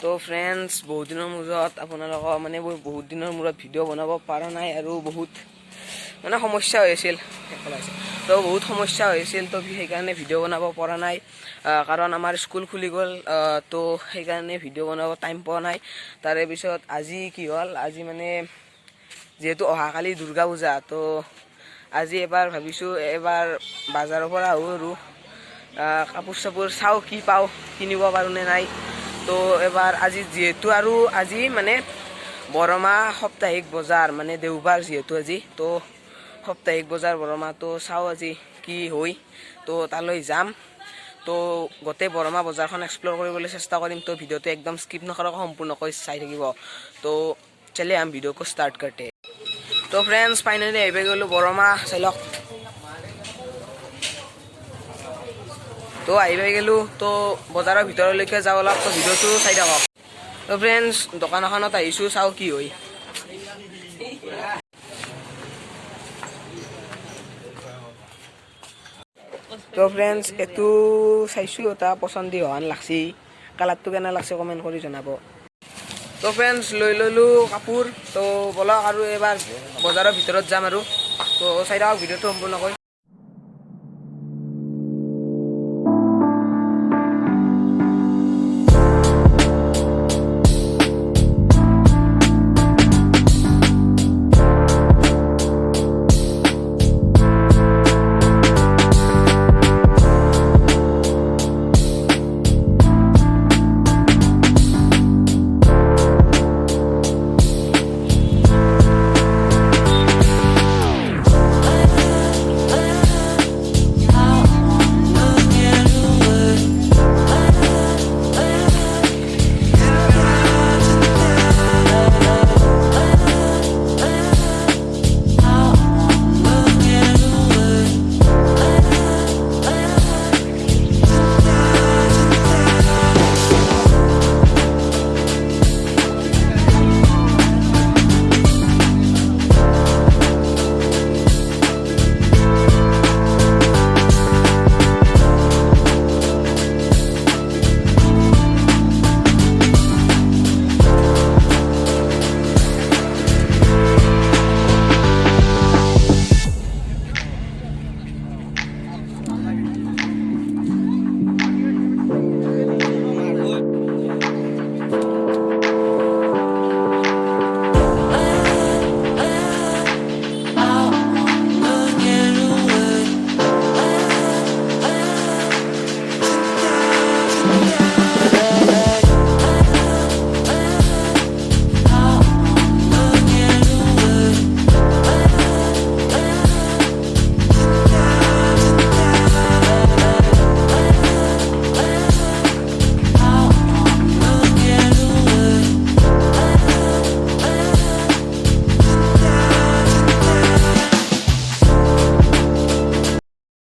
তো ফ্ৰেণ্ডছ বহুত দিনৰ মূৰত আপোনালোকক মানে বহুত দিনৰ মূৰত ভিডিঅ' বনাব পৰা নাই আৰু বহুত মানে সমস্যা হৈছিল তো বহুত সমস্যা হৈছিল তো সেইকাৰণে ভিডিঅ' বনাব পৰা নাই কাৰণ আমাৰ স্কুল খুলি গ'ল তো সেইকাৰণে ভিডিঅ' বনাব টাইম পোৱা নাই তাৰে পিছত আজি কি হ'ল আজি মানে যেহেতু অহাকালি দুৰ্গা পূজা তো আজি এবাৰ ভাবিছোঁ এবাৰ বাজাৰৰ পৰা আহোঁ আৰু কাপোৰ চাপোৰ চাওঁ কি পাওঁ কিনিব পাৰোঁ নে নাই তো এবাৰ আজি যেহেতু আৰু আজি মানে বৰমা সাপ্তাহিক বজাৰ মানে দেওবাৰ যিহেতু আজি তো সাপ্তাহিক বজাৰ বৰমা তো চাওঁ আজি কি হয় তো তালৈ যাম তো গোটেই বৰমা বজাৰখন এক্সপ্ল'ৰ কৰিবলৈ চেষ্টা কৰিম তো ভিডিঅ'টো একদম স্কিপ নকৰাকৈ সম্পূৰ্ণকৈ চাই থাকিব তো চলে हम वीडियो को स्टार्ट करते हैं तो फ्रेंड्स फाइनली आइबे गलो बरमा चाই লওক তো আইবে গেলো তো বজাৰৰ ভিতৰলৈকে যাওঁ অলপ তো ভিডিঅ'টো চাই থাকক তো ফ্ৰেণ্ডছ দোকান এখনত আহিছোঁ চাওঁ কি হয় তো ফ্ৰেণ্ডছ এইটো চাইছোঁ এটা পচন্দি হোৱান লাগছি কালাৰটো কেনে লাগছে কমেণ্ট কৰি জনাব তো ফ্ৰেণ্ডছ লৈ ল'লোঁ কাপোৰ তো বলক আৰু এবাৰ বজাৰৰ ভিতৰত যাম আৰু তো চাই থাকক ভিডিঅ'টো সম্পূৰ্ণকৈ